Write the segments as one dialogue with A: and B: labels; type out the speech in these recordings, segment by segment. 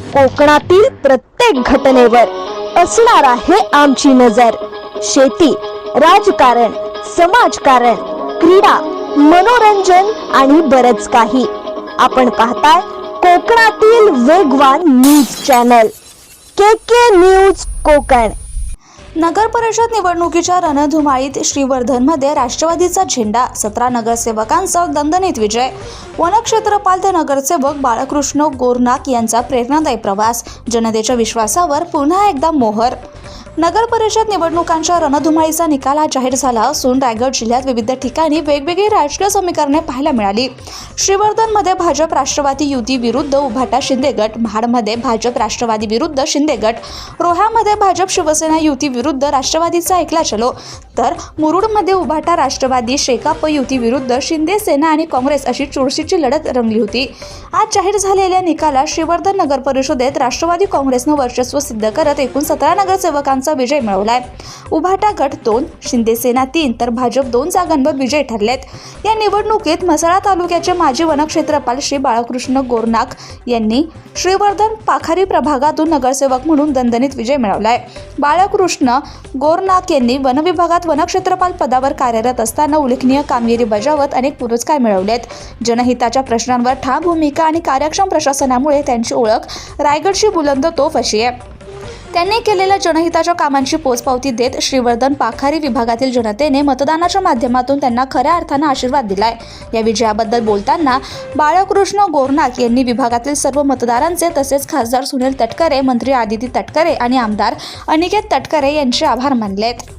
A: कोकणातील प्रत्येक घटनेवर असणार आहे आमची नजर। शेती, राजकारण, समाजकारण, क्रीडा, मनोरंजन आणि बरंच काही। आपण पाहताय कोकणातील वेगवान news channel K news Konkan.
B: नगर परिषद निवडणुकीच्या रणधुमाळीत श्रीवर्धनमध्ये राष्ट्रवादीचा झेंडा, 17 नगरसेवकांचा दणदणीत विजय। वनक्षेत्रपाल ते नगरसेवक बाळकृष्ण गोरनाक यांचा प्रेरणादायी प्रवास, जनतेच्या विश्वासावर पुन्हा एकदा मोहर। नगर परिषद निवडणुकांच्या रणधुमाळीचा निकाल आज जाहीर झाला असून रायगड जिल्ह्यात विविध ठिकाणी वेगवेगळी राजकीय समीकरणे पाहायला मिळाली। श्रीवर्धनमध्ये भाजप राष्ट्रवादी युती विरुद्ध उभाटा शिंदे गट, महाडमध्ये भाजप राष्ट्रवादी विरुद्ध शिंदे गट, रोह्यामध्ये भाजप शिवसेना युती विरुद्ध राष्ट्रवादीचा ऐकला चलो, तर मुरुडमध्ये उभाटा राष्ट्रवादी शेकाप युती विरुद्ध शिंदे सेना आणि काँग्रेस अशी चुरशीची लढत रंगली होती। आज जाहीर झालेल्या निकालात श्रीवर्धन नगर परिषदेत राष्ट्रवादी काँग्रेसनं वर्चस्व सिद्ध करत एकूण 17 नगरसेवकांचा विजय मिळवलाय। उभाटा गट 2, शिंदे सेना 3 तर भाजप 2 जागांवर विजय ठरलेत। या निवडणुकीत म्हसळा तालुक्याचे माजी वनक्षेत्रपाल श्री बाळकृष्ण गोरनाक यांनी श्रीवर्धन पाखारी प्रभागातून नगरसेवक म्हणून दणदणीत विजय मिळवलाय। बाळकृष्ण गोरनाक यांनी वनविभागात वनक्षेत्रपाल पदावर कार्यरत असताना उल्लेखनीय कामगिरी बजावत अनेक पुरस्कार मिळवलेत। जनहिताच्या प्रश्नांवर ठाम भूमिका आणि कार्यक्षम प्रशासनामुळे त्यांची ओळख रायगडची बुलंद तोफ अशी आहे। त्यांनी केलेल्या जनहिताच्या कामांची पोचपावती देत श्रीवर्धन पाखारी विभागातील जनतेने मतदानाच्या माध्यमातून त्यांना खऱ्या अर्थानं आशीर्वाद दिलाय। या विजयाबद्दल बोलताना बाळकृष्ण गोरनाक यांनी विभागातील सर्व मतदारांचे तसेच खासदार सुनील तटकरे, मंत्री आदिती तटकरे आणि आमदार अनिकेत तटकरे यांचे आभार मानलेत।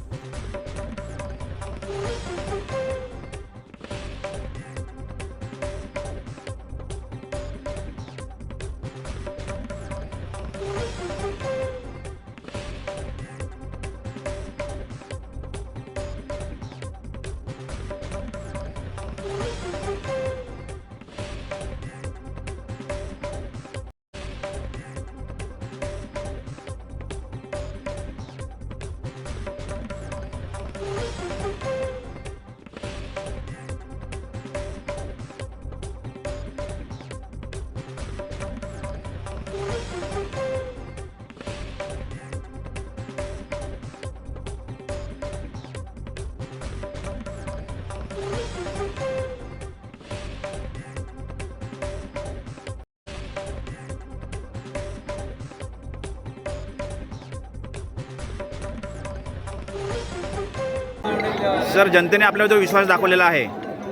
C: सर, जनतेने आपल्यावर जो विश्वास दाखवलेला आहे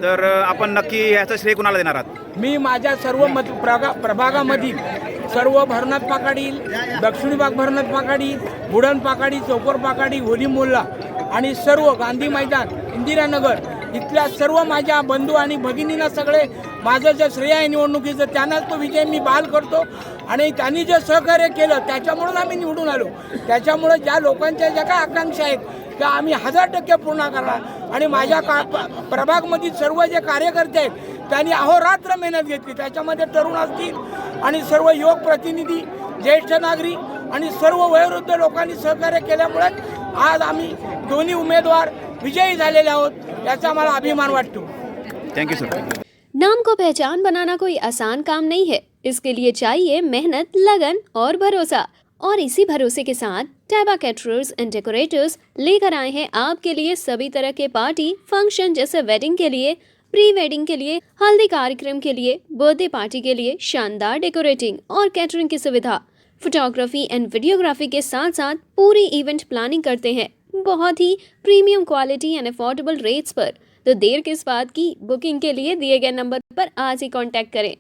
C: तर आपण नक्की याचं श्रेय कुणाला देणार आहात?
D: मी माझ्या सर्व प्रभागामधील सर्व भरनाथ पाकाडी, दक्षिणी भाग भरनाथ पाकाडी, बुडण पाकाडी, चौकोर पाकाडी, होली मोल्ला आणि सर्व गांधी मैदान, इंदिरानगर इथल्या सर्व माझ्या बंधू आणि भगिनींना सगळे माझं जे श्रेय आहे निवडणुकीचं त्यांनाच तो विजय मी बहाल करतो। आणि त्यांनी जे सहकार्य केलं त्याच्यामुळेच आम्ही निवडून आलो। त्याच्यामुळे ज्या लोकांच्या ज्या काय आकांक्षा आहेत त्या आम्ही 1000% पूर्ण करणार। आणि माझ्या प्रभागमधील सर्व जे कार्यकर्ते आहेत त्यांनी अहोरात्र मेहनत घेतली। त्याच्यामध्ये तरुण असतील आणि सर्व युवक प्रतिनिधी, ज्येष्ठ नागरिक आणि सर्व वयोवृद्ध लोकांनी सहकार्य केल्यामुळे आज आम्ही दोन्ही उमेदवार विजयी झालेले आहोत, याचा मला अभिमान वाटतो।
C: Thank you sir.
E: नाम को पहचान बनाना कोई आसान काम नहीं है। इसके लिए चाहिए मेहनत, लगन और भरोसा। और इसी भरोसे के साथ टैबा कैटरर्स एंड डेकोरेटर्स लेकर आए हैं आपके लिए सभी तरह के पार्टी फंक्शन जैसे वेडिंग के लिए, प्री वेडिंग के लिए, हल्दी कार्यक्रम के लिए, बर्थडे पार्टी के लिए शानदार डेकोरेटिंग और कैटरिंग की सुविधा। फोटोग्राफी एंड वीडियोग्राफी के साथ साथ पूरी इवेंट प्लानिंग करते हैं बहुत ही premium quality and affordable rates पर। तो देर किस बात की, बुकिंग के लिए दिए गए नंबर पर आज ही कांटेक्ट करें।